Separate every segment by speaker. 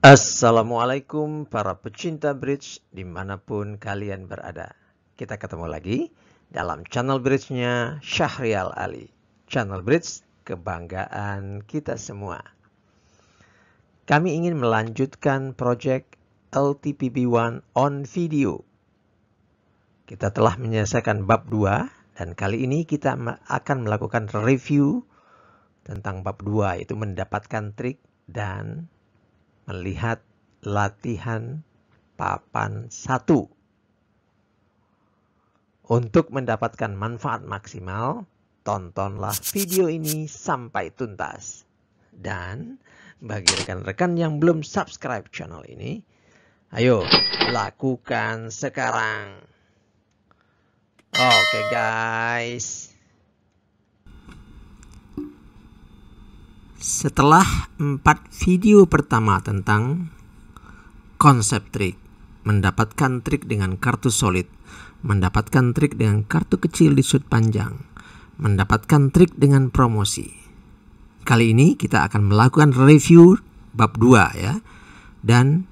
Speaker 1: Assalamualaikum para pecinta bridge dimanapun kalian berada. Kita ketemu lagi dalam channel bridge-nya Syahrial Ali. Channel bridge kebanggaan kita semua. Kami ingin melanjutkan project LTPB1 on video. Kita telah menyelesaikan bab 2 dan kali ini kita akan melakukan review tentang bab 2, yaitu mendapatkan trik dan melihat latihan papan 1. Untuk mendapatkan manfaat maksimal, tontonlah video ini sampai tuntas. Dan bagi rekan-rekan yang belum subscribe channel ini, ayo lakukan sekarang. Oke guys.
Speaker 2: Setelah 4 video pertama tentang konsep trik, mendapatkan trik dengan kartu solid, mendapatkan trik dengan kartu kecil di sudut panjang, mendapatkan trik dengan promosi. Kali ini kita akan melakukan review bab 2 ya. Dan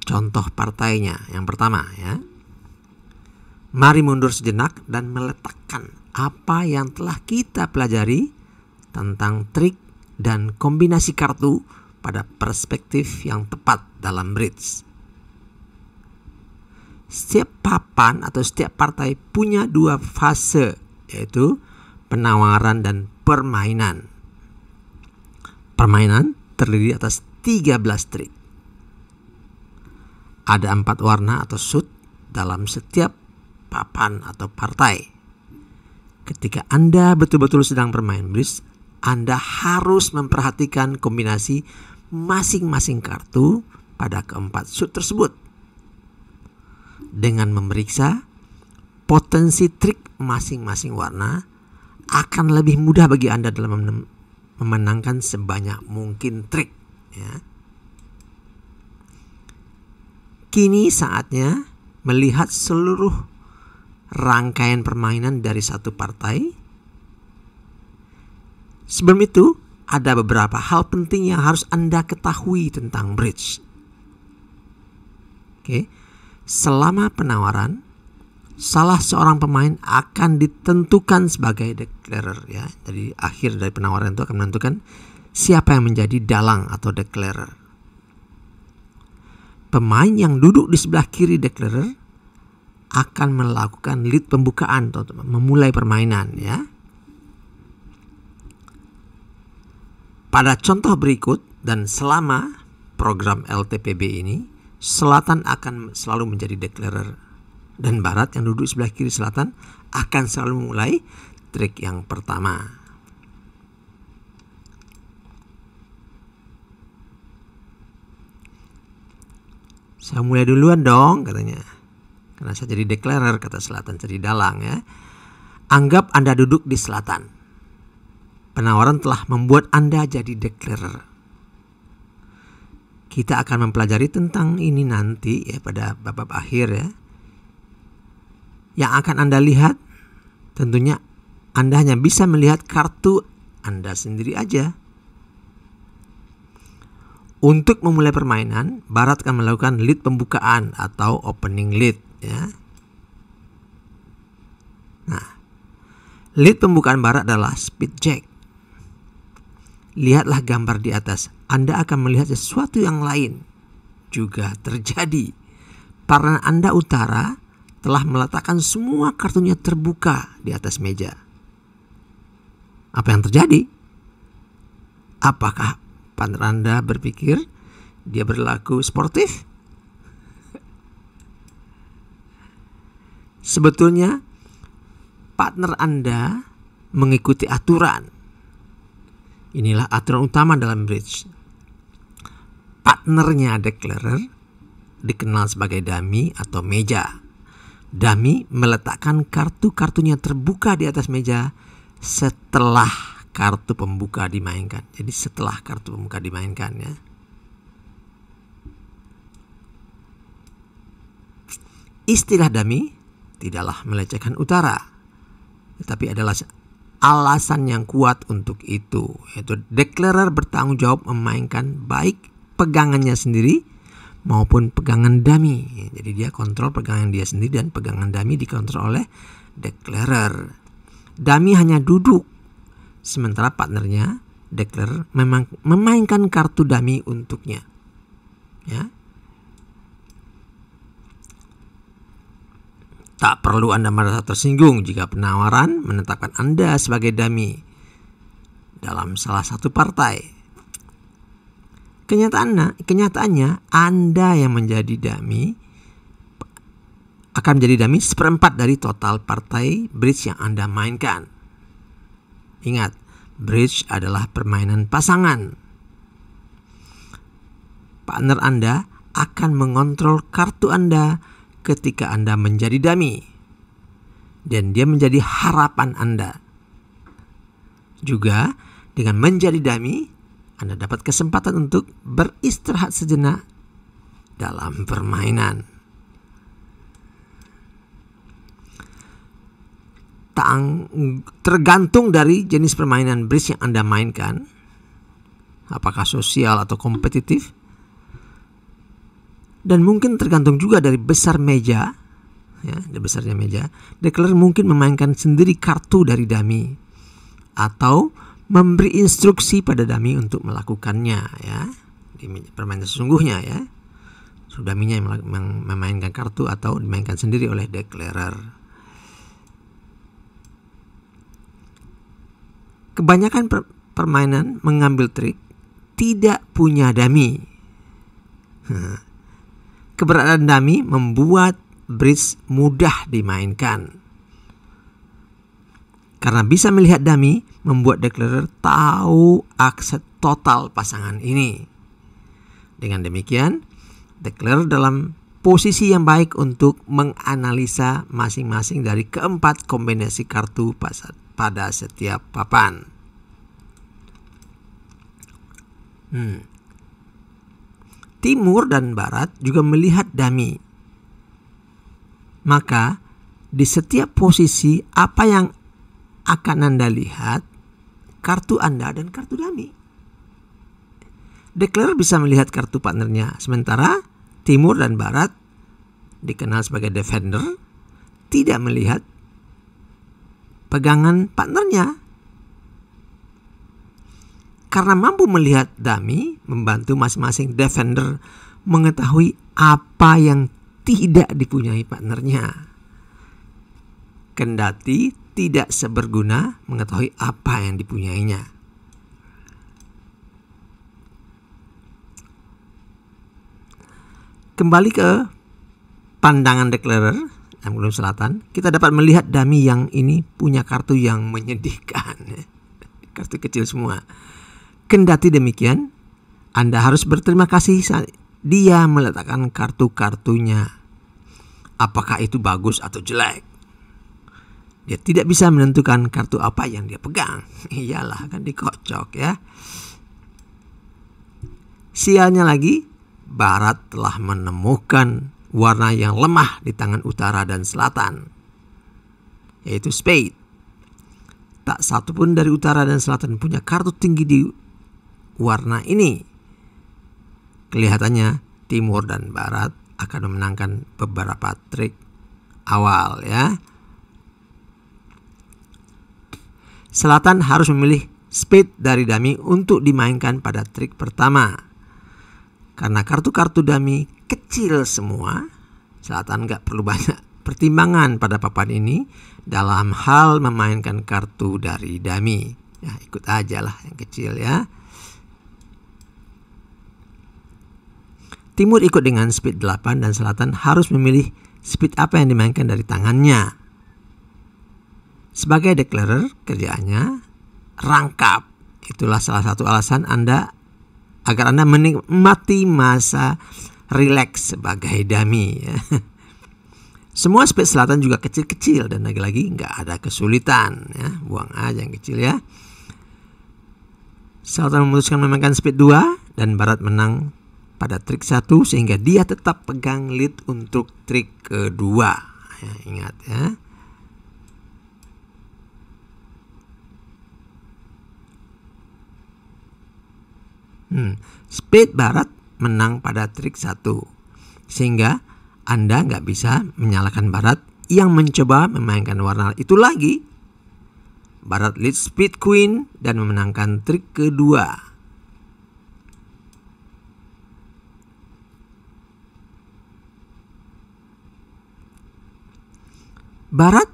Speaker 2: contoh partainya. Yang pertama ya. Mari mundur sejenak dan meletakkan apa yang telah kita pelajari tentang trik dan kombinasi kartu pada perspektif yang tepat dalam bridge. Setiap papan atau setiap partai punya 2 fase, yaitu penawaran dan permainan. Permainan terdiri atas 13 trik. Ada 4 warna atau sud dalam setiap papan atau partai. Ketika Anda betul-betul sedang bermain bridge, Anda harus memperhatikan kombinasi masing-masing kartu pada keempat sud tersebut. Dengan memeriksa potensi trik masing-masing warna, akan lebih mudah bagi Anda dalam memenangkan sebanyak mungkin trik. Ya. Kini saatnya melihat seluruh rangkaian permainan dari satu partai. Sebelum itu, ada beberapa hal penting yang harus Anda ketahui tentang bridge. Oke. Selama penawaran, salah seorang pemain akan ditentukan sebagai declarer ya. Jadi akhir dari penawaran itu akan menentukan siapa yang menjadi dalang atau declarer. Pemain yang duduk di sebelah kiri declarer akan melakukan lead pembukaan atau memulai permainan ya. Pada contoh berikut dan selama program LTPB ini, selatan akan selalu menjadi declarer dan barat yang duduk sebelah kiri selatan akan selalu mulai trik yang pertama. Saya mulai duluan dong katanya. Karena saya jadi declarer, kata selatan jadi dalang ya. Anggap Anda duduk di selatan. Penawaran telah membuat Anda jadi declarer. Kita akan mempelajari tentang ini nanti ya pada bab akhir ya. Yang akan Anda lihat tentunya Anda hanya bisa melihat kartu Anda sendiri aja. Untuk memulai permainan, barat akan melakukan lead pembukaan atau opening lead ya. Nah, lead pembukaan barat adalah speed jack. Lihatlah gambar di atas. Anda akan melihat sesuatu yang lain juga terjadi. Partner Anda utara telah meletakkan semua kartunya terbuka di atas meja. Apa yang terjadi? Apakah partner Anda berpikir dia berlaku sportif? Sebetulnya partner Anda mengikuti aturan. Inilah aturan utama dalam bridge. Partnernya declarer dikenal sebagai dummy atau meja. Dummy meletakkan kartu-kartunya terbuka di atas meja setelah kartu pembuka dimainkan. Jadi setelah kartu pembuka dimainkan ya. Istilah dummy tidaklah melecehkan utara, tetapi adalah alasan yang kuat untuk itu, yaitu declarer bertanggung jawab memainkan baik pegangannya sendiri maupun pegangan dummy. Jadi dia kontrol pegangan dia sendiri dan pegangan dummy dikontrol oleh declarer. Dummy hanya duduk, sementara partnernya, declarer, memang memainkan kartu dummy untuknya. Ya. Tak perlu Anda merasa tersinggung jika penawaran menetapkan Anda sebagai dummy dalam salah satu partai. Kenyataannya Anda yang menjadi dummy akan menjadi dummy 1/4 dari total partai bridge yang Anda mainkan. Ingat, bridge adalah permainan pasangan. Partner Anda akan mengontrol kartu Anda ketika Anda menjadi dummy, dan dia menjadi harapan Anda. Juga dengan menjadi dummy, Anda dapat kesempatan untuk beristirahat sejenak dalam permainan. Tergantung dari jenis permainan bridge yang Anda mainkan, apakah sosial atau kompetitif, dan mungkin tergantung juga dari besar meja, ya, dari besarnya meja. Declarer mungkin memainkan sendiri kartu dari dummy atau memberi instruksi pada dummy untuk melakukannya, ya, di permainan sesungguhnya, ya. Dummy-nya yang memainkan kartu atau dimainkan sendiri oleh declarer. Kebanyakan permainan mengambil trik tidak punya dummy. Keberadaan dummy membuat bridge mudah dimainkan. Karena bisa melihat dummy, membuat declarer tahu akses total pasangan ini. Dengan demikian, declarer dalam posisi yang baik untuk menganalisa masing-masing dari keempat kombinasi kartu pada setiap papan. Timur dan barat juga melihat dummy. Maka di setiap posisi apa yang akan Anda lihat, kartu Anda dan kartu dummy. Declarer bisa melihat kartu partnernya, sementara timur dan barat, dikenal sebagai defender, tidak melihat pegangan partnernya. Karena mampu melihat dummy, membantu masing-masing defender mengetahui apa yang tidak dipunyai partnernya. Kendati tidak seberguna mengetahui apa yang dipunyainya. Kembali ke pandangan declarer yang belum selatan, kita dapat melihat dummy yang ini punya kartu yang menyedihkan. Kartu kecil semua. Kendati demikian, Anda harus berterima kasih saat dia meletakkan kartu-kartunya. Apakah itu bagus atau jelek? Dia tidak bisa menentukan kartu apa yang dia pegang. Iyalah, kan dikocok, ya. Sialnya lagi, barat telah menemukan warna yang lemah di tangan utara dan selatan, yaitu spade. Tak satu pun dari utara dan selatan punya kartu tinggi di warna ini. Kelihatannya timur dan barat akan memenangkan beberapa trik awal, ya. Selatan harus memilih spade dari dummy untuk dimainkan pada trik pertama. Karena kartu-kartu dummy kecil semua, selatan nggak perlu banyak pertimbangan pada papan ini dalam hal memainkan kartu dari dummy. Ya, ikut aja lah yang kecil, ya. Timur ikut dengan spade 8 dan selatan harus memilih spade apa yang dimainkan dari tangannya. Sebagai declarer, kerjaannya rangkap. Itulah salah satu alasan agar Anda menikmati masa rileks sebagai dummy, ya. Semua spade selatan juga kecil-kecil dan lagi-lagi nggak ada kesulitan, ya. Buang aja yang kecil, ya. Selatan memutuskan memainkan spade 2 dan barat menang pada trik 1 sehingga dia tetap pegang lead untuk trik kedua. Ya, ingat, ya. Spade barat menang pada trik 1. Sehingga Anda nggak bisa menyalahkan Barat yang mencoba memainkan warna itu lagi. Barat lead speed queen dan memenangkan trik kedua. Barat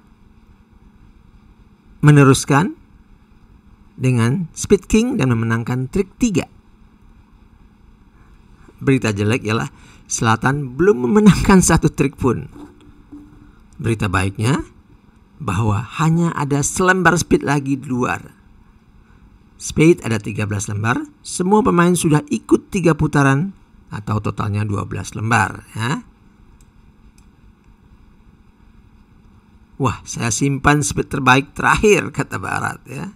Speaker 2: meneruskan dengan speed king dan memenangkan trik 3. Berita jelek ialah Selatan belum memenangkan satu trik pun. Berita baiknya bahwa hanya ada selembar speed lagi di luar. Spade ada 13 lembar. Semua pemain sudah ikut 3 putaran atau totalnya 12 lembar. Ya. Wah, saya simpan speed terbaik terakhir, kata Barat. Ya.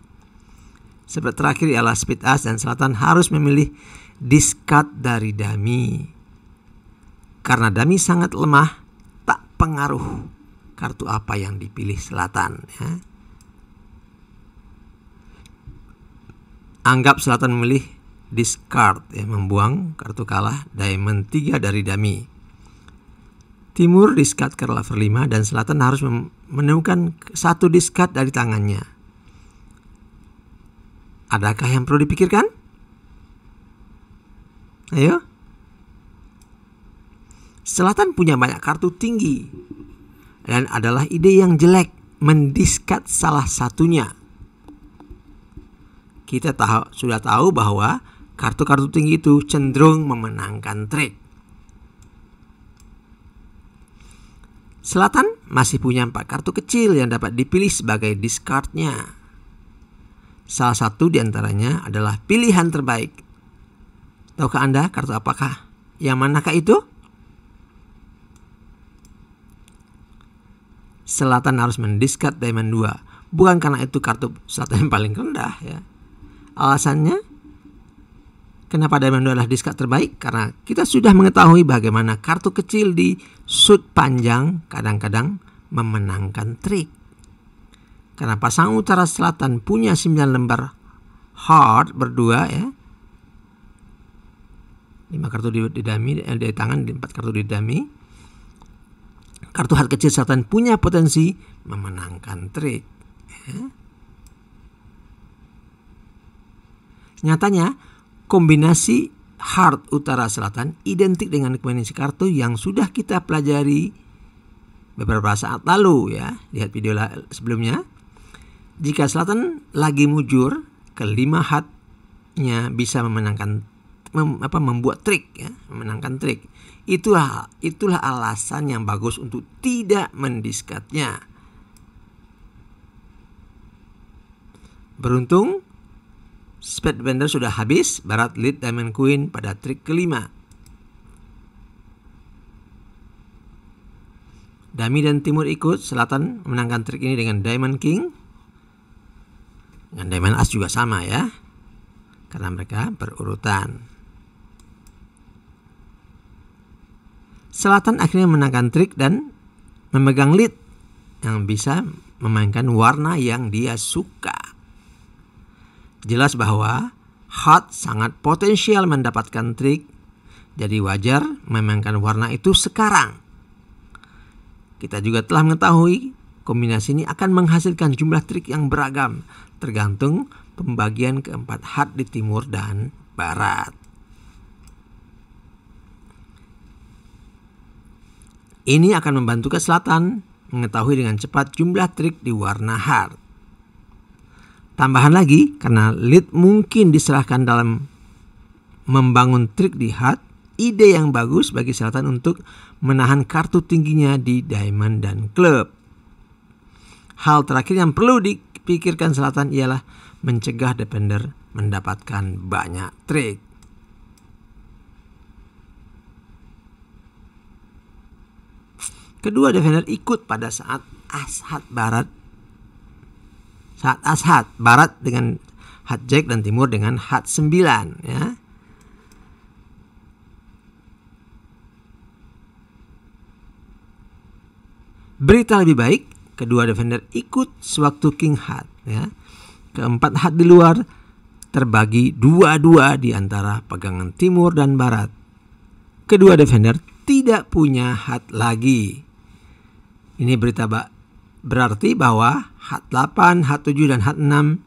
Speaker 2: Speed terakhir ialah speed as dan Selatan harus memilih discard dari dummy. Karena dummy sangat lemah, tak pengaruh kartu apa yang dipilih Selatan. Ya. Anggap Selatan memilih discard, ya, membuang kartu kalah diamond 3 dari dummy. Timur discard ke level 5 dan Selatan harus menemukan satu discard dari tangannya. Adakah yang perlu dipikirkan? Ayo. Selatan punya banyak kartu tinggi dan adalah ide yang jelek mendiscard salah satunya. Kita sudah tahu bahwa kartu-kartu tinggi itu cenderung memenangkan trik. Selatan masih punya 4 kartu kecil yang dapat dipilih sebagai discardnya. Salah satu di antaranya adalah pilihan terbaik. Tahukah Anda kartu apakah? Yang manakah itu? Selatan harus mendiscard diamond 2. Bukan karena itu kartu Selatan yang paling rendah. Ya. Alasannya, kenapa diamond 2 adalah discard terbaik? Karena kita sudah mengetahui bagaimana kartu kecil di sud panjang kadang-kadang memenangkan trik. Karena pasangan utara Selatan punya 9 lembar heart berdua, ya. 5 kartu di dummy, di tangan, 4 kartu di dummy. Kartu heart kecil Selatan punya potensi memenangkan trik. Ya. Nyatanya, kombinasi heart utara Selatan identik dengan kombinasi kartu yang sudah kita pelajari beberapa saat lalu, ya. Lihat video sebelumnya. Jika Selatan lagi mujur, kelima heart-nya bisa membuat trik, ya, memenangkan trik. Itulah alasan yang bagus untuk tidak mendiscardnya. Beruntung spade bender sudah habis. Barat lead diamond queen pada trik kelima. Dummy dan Timur ikut. Selatan memenangkan trik ini dengan diamond king. Dengan diamond as juga sama, ya, karena mereka berurutan. Selatan akhirnya memenangkan trik dan memegang lead yang bisa memainkan warna yang dia suka. Jelas bahwa heart sangat potensial mendapatkan trik, jadi wajar memainkan warna itu sekarang. Kita juga telah mengetahui kombinasi ini akan menghasilkan jumlah trik yang beragam, tergantung pembagian keempat heart di timur dan barat. Ini akan membantu ke Selatan mengetahui dengan cepat jumlah trik di warna heart. Tambahan lagi, karena lead mungkin diserahkan dalam membangun trik di heart, ide yang bagus bagi Selatan untuk menahan kartu tingginya di diamond dan club. Hal terakhir yang perlu dipikirkan Selatan ialah mencegah defender mendapatkan banyak trik. Kedua defender ikut pada saat as-hat barat. Saat as-hat barat dengan hat jack dan Timur dengan hat 9, ya. Berita lebih baik, kedua defender ikut sewaktu king hat, ya. Keempat hat di luar terbagi 2-2 di antara pegangan Timur dan Barat. kedua defender tidak punya hat lagi. Ini berarti bahwa hat 8, hat 7, dan hat 6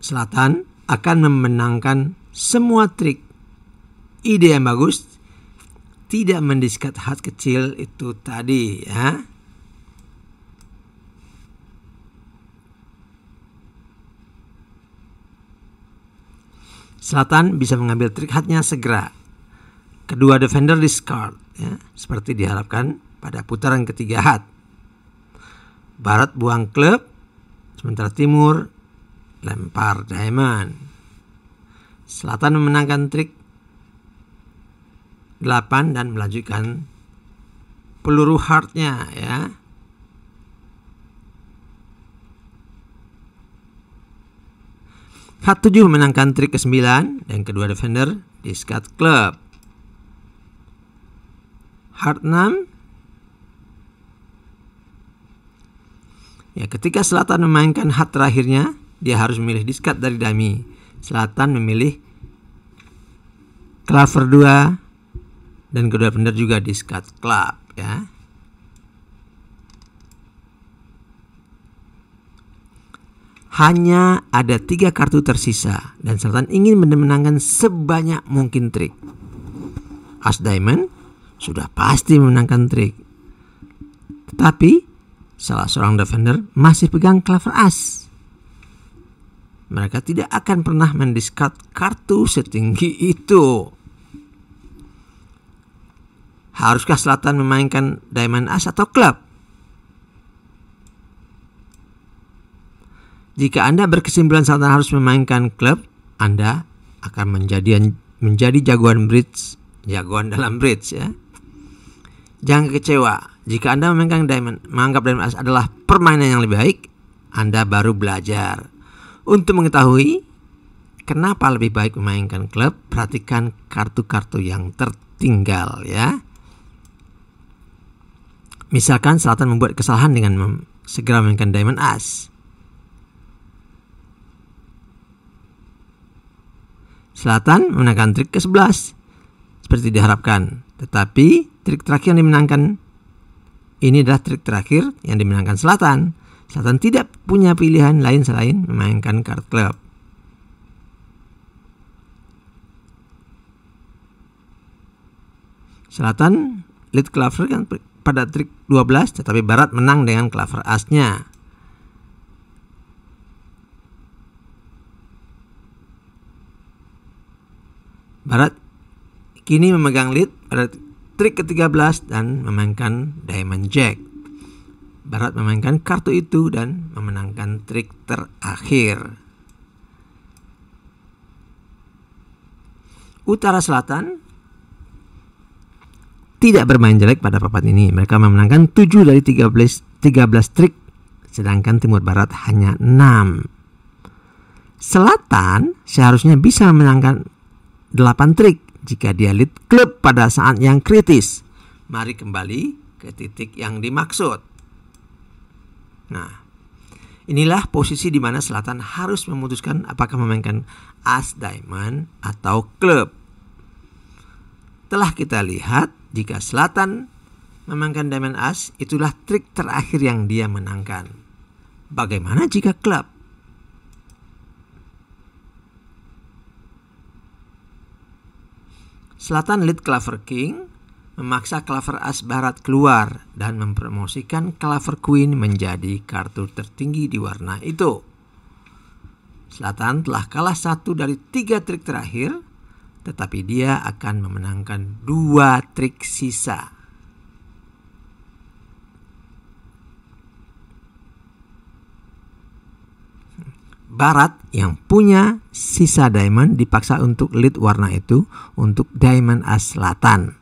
Speaker 2: Selatan akan memenangkan semua trik. Ide yang bagus, tidak mendiskat hat kecil itu tadi ya. Selatan bisa mengambil trik hatnya segera. Kedua defender discard ya, seperti diharapkan pada putaran ketiga hat. Barat buang klub, sementara Timur lempar diamond. Selatan memenangkan trik 8 dan melanjutkan peluru heartnya ya. Hat 7 memenangkan trik ke-9 dan kedua defender discard klub. Heart 6. Ya, ketika Selatan memainkan hat terakhirnya, dia harus memilih discard dari dummy. Selatan memilih claver 2 dan kedua defender juga discard club ya. Hanya ada 3 kartu tersisa dan Selatan ingin memenangkan sebanyak mungkin trik. As diamond sudah pasti memenangkan trik. Tetapi salah seorang defender masih pegang claver as. Mereka tidak akan pernah mendiscard kartu setinggi itu. Haruskah Selatan memainkan diamond as atau club? Jika Anda berkesimpulan Selatan harus memainkan klub, Anda akan menjadi jagoan dalam bridge ya. Jangan kecewa. Jika Anda memainkan diamond, menganggap diamond as adalah permainan yang lebih baik, Anda baru belajar. Untuk mengetahui kenapa lebih baik memainkan klub, perhatikan kartu-kartu yang tertinggal ya. Misalkan Selatan membuat kesalahan dengan segera memainkan diamond as. Selatan memenangkan trik ke-11 seperti diharapkan. Tetapi trik terakhir yang dimenangkan ini adalah trik terakhir yang dimenangkan Selatan. Selatan tidak punya pilihan lain selain memainkan kartu klub. Selatan lead claver kan pada trik 12, tetapi Barat menang dengan claver asnya. Barat kini memegang lead pada trik ke-13 dan memainkan diamond jack. Barat memainkan kartu itu dan memenangkan trik terakhir. Utara Selatan tidak bermain jelek pada papan ini. Mereka memenangkan 7 dari 13 trik, sedangkan Timur Barat hanya 6. Selatan seharusnya bisa memenangkan 8 trik jika dia lead klub pada saat yang kritis. Mari kembali ke titik yang dimaksud. Nah, inilah posisi di mana Selatan harus memutuskan apakah memainkan as diamond atau klub. Telah kita lihat jika Selatan memainkan diamond as, itulah trik terakhir yang dia menangkan. Bagaimana jika klub? Selatan lead claver king, memaksa claver as Barat keluar dan mempromosikan claver queen menjadi kartu tertinggi di warna itu. Selatan telah kalah 1 dari 3 trik terakhir, tetapi dia akan memenangkan 2 trik sisa. Barat yang punya sisa diamond dipaksa untuk lead warna itu untuk diamond as Selatan.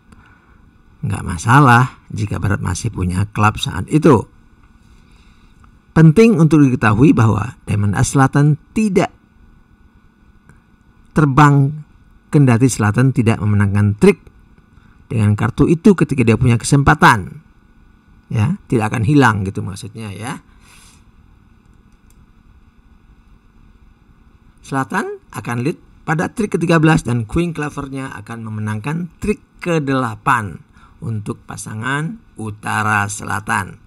Speaker 2: Nggak masalah jika Barat masih punya klub saat itu. Penting untuk diketahui bahwa diamond as Selatan tidak terbang kendati Selatan tidak memenangkan trik dengan kartu itu ketika dia punya kesempatan. Ya, tidak akan hilang gitu maksudnya ya. Selatan akan lead pada trik ke-13 dan queen clovernya akan memenangkan trik ke-8 untuk pasangan utara selatan.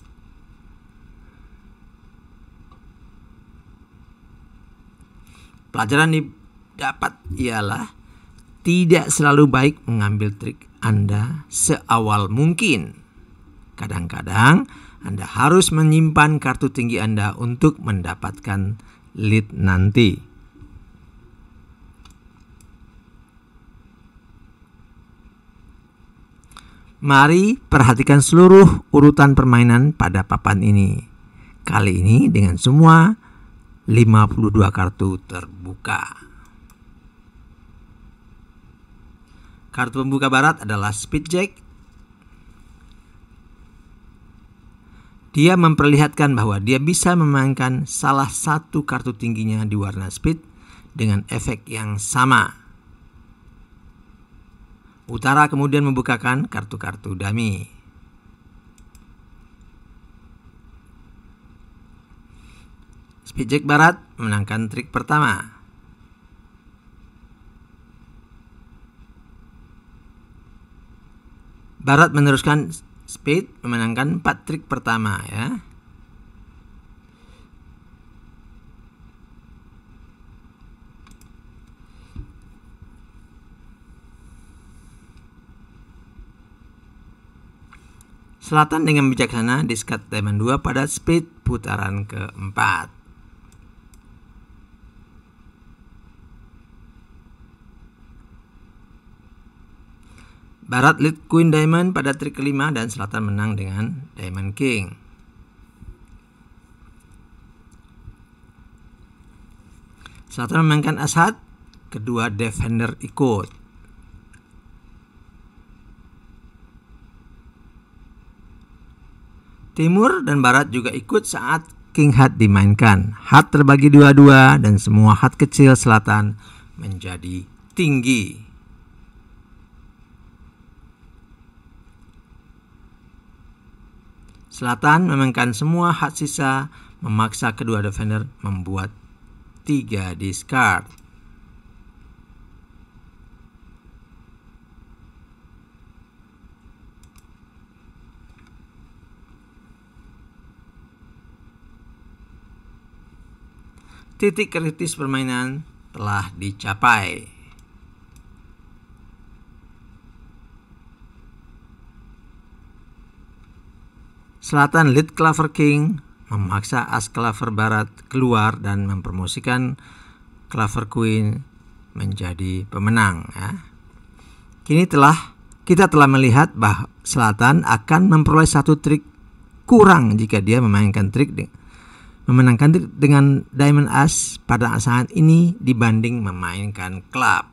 Speaker 2: Pelajaran didapat ialah tidak selalu baik mengambil trik Anda seawal mungkin. Kadang-kadang Anda harus menyimpan kartu tinggi Anda untuk mendapatkan lead nanti. Mari perhatikan seluruh urutan permainan pada papan ini. Kali ini dengan semua 52 kartu terbuka. Kartu pembuka barat adalah Speed Jack. Dia memperlihatkan bahwa dia bisa memainkan salah satu kartu tingginya di warna speed dengan efek yang sama. Utara kemudian membukakan kartu-kartu dummy. Speed Jack barat memenangkan trik pertama. Barat meneruskan speed memenangkan 4 trik pertama ya. Selatan dengan bijaksana discard diamond 2 pada speed putaran keempat. Barat lead queen diamond pada trik kelima dan selatan menang dengan diamond king. Selatan memainkan as-hat, kedua defender ikut. Timur dan barat juga ikut saat king hat dimainkan. Hat terbagi dua-dua dan semua hat kecil selatan menjadi tinggi. Selatan memainkan semua hat sisa, memaksa kedua defender membuat 3 discard. Titik kritis permainan telah dicapai. Selatan lead clover king memaksa as clover barat keluar dan mempromosikan clover queen menjadi pemenang ya. Kini kita telah melihat bahwa selatan akan memperoleh satu trik kurang jika dia memenangkan trik dengan diamond as pada saat ini dibanding memainkan club.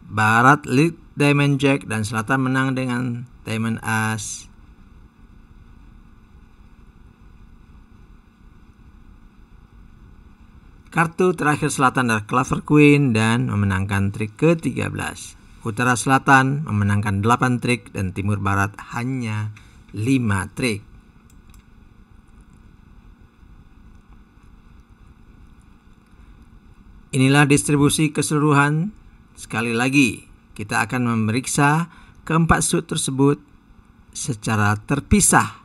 Speaker 2: Barat lead diamond jack dan selatan menang dengan diamond as. Kartu terakhir selatan adalah clover queen dan memenangkan trik ke-13. Utara selatan memenangkan 8 trik dan timur barat hanya 5 trik. Inilah distribusi keseluruhan. Sekali lagi, kita akan memeriksa keempat suit tersebut secara terpisah,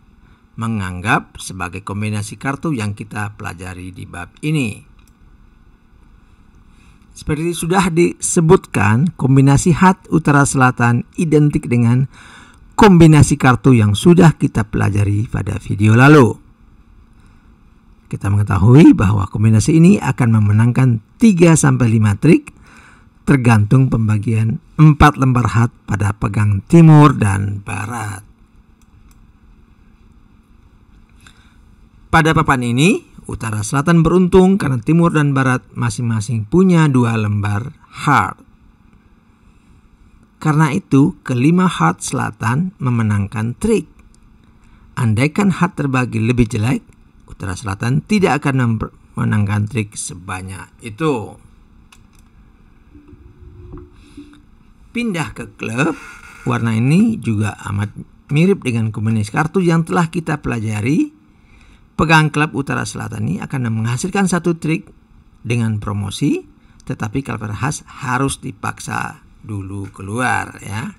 Speaker 2: menganggap sebagai kombinasi kartu yang kita pelajari di bab ini. Seperti sudah disebutkan, kombinasi hat utara selatan identik dengan kombinasi kartu yang sudah kita pelajari pada video lalu. Kita mengetahui bahwa kombinasi ini akan memenangkan 3-5 trik tergantung pembagian 4 lembar hat pada pegang timur dan barat. Pada papan ini, utara selatan beruntung karena timur dan barat masing-masing punya 2 lembar heart. Karena itu, kelima heart selatan memenangkan trik. Andaikan heart terbagi lebih jelek, utara selatan tidak akan memenangkan trik sebanyak itu. Pindah ke klub, warna ini juga amat mirip dengan kombinasi kartu yang telah kita pelajari, pegang klub utara selatan ini akan menghasilkan satu trik dengan promosi, tetapi Clever As harus dipaksa dulu keluar ya.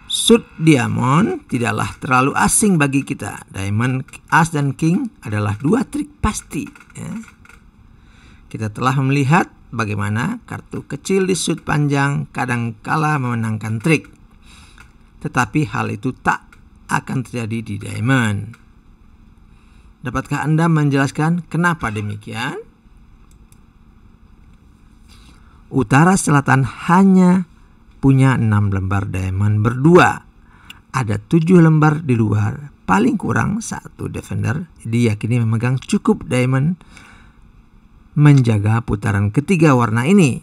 Speaker 2: Suit diamond tidaklah terlalu asing bagi kita. Diamond, as dan king adalah dua trik pasti ya. Kita telah melihat bagaimana kartu kecil di suit panjang kadangkala memenangkan trik. Tetapi hal itu tak akan terjadi di diamond. Dapatkah Anda menjelaskan kenapa demikian? Utara selatan hanya punya 6 lembar diamond berdua. Ada 7 lembar di luar. Paling kurang satu defender diyakini memegang cukup diamond menjaga putaran ketiga warna ini.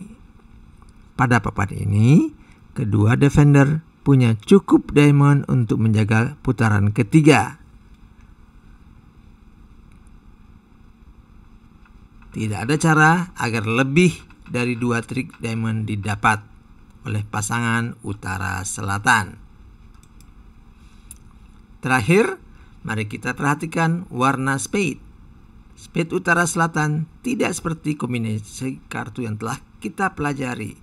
Speaker 2: Pada papan ini, kedua defender punya cukup diamond untuk menjaga putaran ketiga. Tidak ada cara agar lebih dari 2 trik diamond didapat oleh pasangan utara selatan. Terakhir, mari kita perhatikan warna spade. Spade utara selatan tidak seperti kombinasi kartu yang telah kita pelajari.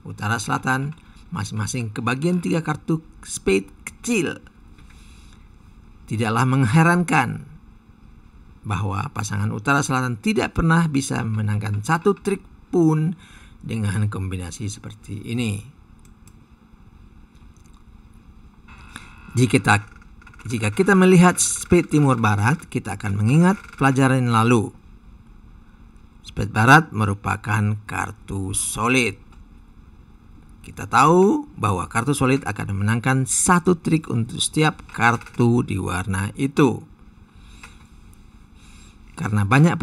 Speaker 2: Utara selatan masing-masing kebagian 3 kartu spade kecil. Tidaklah mengherankan bahwa pasangan utara selatan tidak pernah bisa memenangkan satu trik pun dengan kombinasi seperti ini. Jika kita melihat spade timur barat, kita akan mengingat pelajaran lalu. Spade barat merupakan kartu solid. Kita tahu bahwa kartu solid akan memenangkan satu trik untuk setiap kartu di warna itu. Karena barat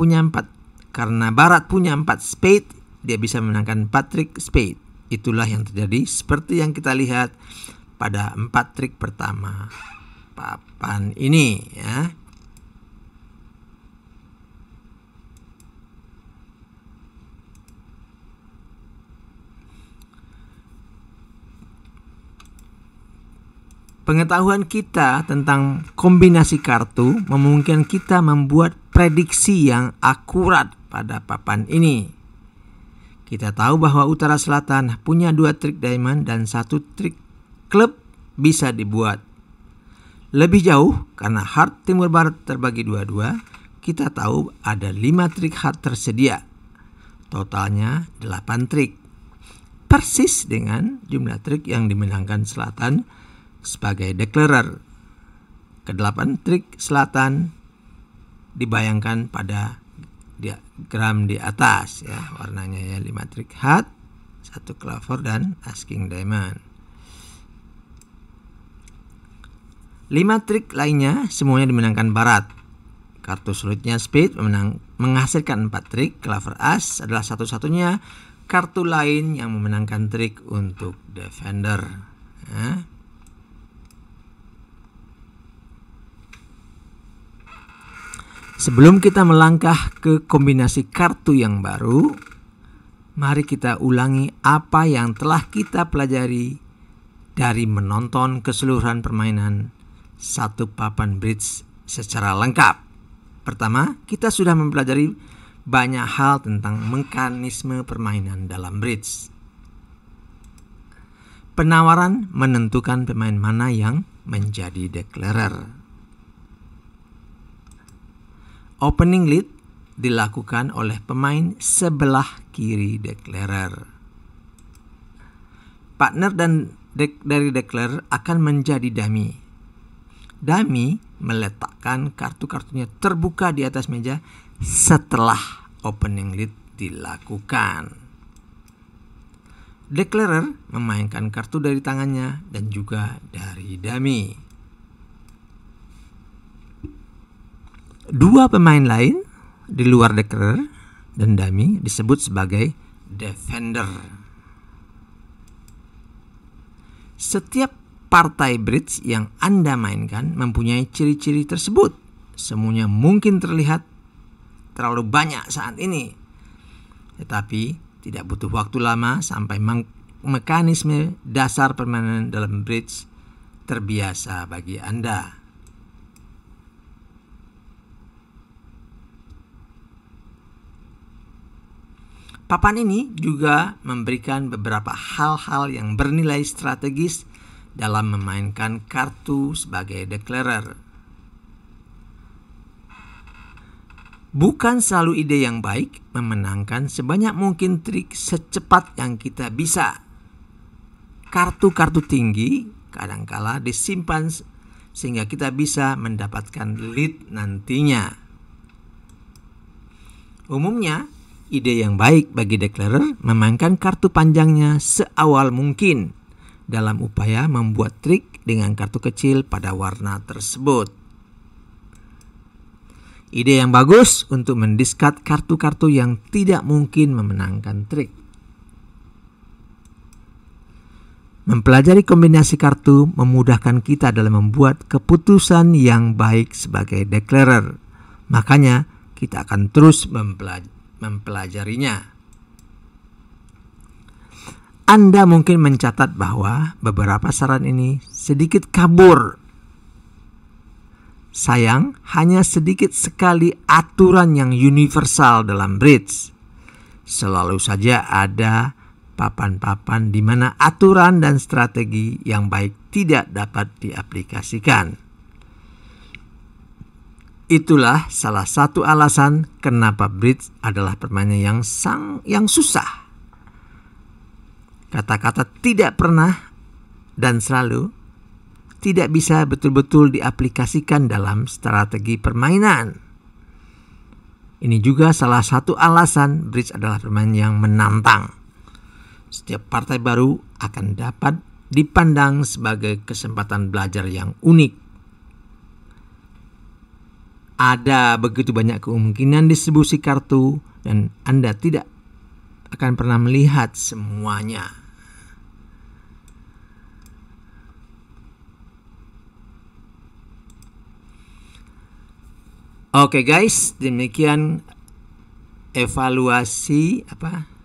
Speaker 2: punya 4 spade, dia bisa memenangkan 4 trik spade. Itulah yang terjadi seperti yang kita lihat pada 4 trik pertama papan ini ya. Pengetahuan kita tentang kombinasi kartu memungkinkan kita membuat prediksi yang akurat pada papan ini. Kita tahu bahwa utara selatan punya 2 trik diamond dan 1 trik klub bisa dibuat. Lebih jauh, karena heart timur barat terbagi 2-2, kita tahu ada 5 trik heart tersedia. Totalnya 8 trik. Persis dengan jumlah trik yang dimenangkan selatan sebagai declarer. Ke-8 trik selatan dibayangkan pada diagram di atas ya, warnanya ya 5 trik heart, 1 clover dan asking diamond. 5 trik lainnya semuanya dimenangkan barat. Kartu sulitnya spade menghasilkan 4 trik. Clover as adalah satu-satunya kartu lain yang memenangkan trik untuk defender ya. Sebelum kita melangkah ke kombinasi kartu yang baru, mari kita ulangi apa yang telah kita pelajari dari menonton keseluruhan permainan satu papan bridge secara lengkap. Pertama, kita sudah mempelajari banyak hal tentang mekanisme permainan dalam bridge. Penawaran menentukan pemain mana yang menjadi declarer. Opening lead dilakukan oleh pemain sebelah kiri declarer. Partner dari declarer akan menjadi dummy. Dummy meletakkan kartu-kartunya terbuka di atas meja setelah opening lead dilakukan. Declarer memainkan kartu dari tangannya dan juga dari dummy. Dua pemain lain di luar declarer dan dummy disebut sebagai defender. Setiap partai bridge yang Anda mainkan mempunyai ciri-ciri tersebut. Semuanya mungkin terlihat terlalu banyak saat ini, tetapi tidak butuh waktu lama sampai mekanisme dasar permainan dalam bridge terbiasa bagi Anda. Papan ini juga memberikan beberapa hal-hal yang bernilai strategis dalam memainkan kartu sebagai declarer. Bukan selalu ide yang baik memenangkan sebanyak mungkin trik secepat yang kita bisa. Kartu-kartu tinggi kadangkala disimpan sehingga kita bisa mendapatkan lead nantinya. Umumnya, ide yang baik bagi declarer memainkan kartu panjangnya seawal mungkin dalam upaya membuat trik dengan kartu kecil pada warna tersebut. Ide yang bagus untuk mendiscard kartu-kartu yang tidak mungkin memenangkan trik. Mempelajari kombinasi kartu memudahkan kita dalam membuat keputusan yang baik sebagai declarer. Makanya kita akan terus mempelajarinya. Anda mungkin mencatat bahwa beberapa saran ini sedikit kabur. Sayang, hanya sedikit sekali aturan yang universal dalam bridge. Selalu saja ada papan-papan di mana aturan dan strategi yang baik tidak dapat diaplikasikan. Itulah salah satu alasan kenapa bridge adalah permainan yang susah. Kata-kata tidak pernah dan selalu tidak bisa betul-betul diaplikasikan dalam strategi permainan. Ini juga salah satu alasan bridge adalah permainan yang menantang. Setiap partai baru akan dapat dipandang sebagai kesempatan belajar yang unik. Ada begitu banyak kemungkinan distribusi kartu dan Anda tidak akan pernah melihat semuanya. Oke guys, demikian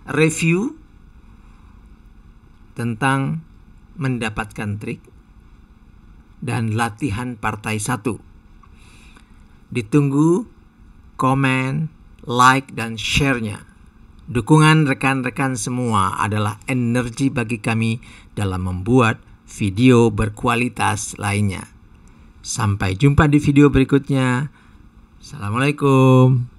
Speaker 2: review tentang mendapatkan trik dan latihan partai 1. Ditunggu komen, like, dan share-nya. Dukungan rekan-rekan semua adalah energi bagi kami dalam membuat video berkualitas lainnya. Sampai jumpa di video berikutnya. Assalamualaikum.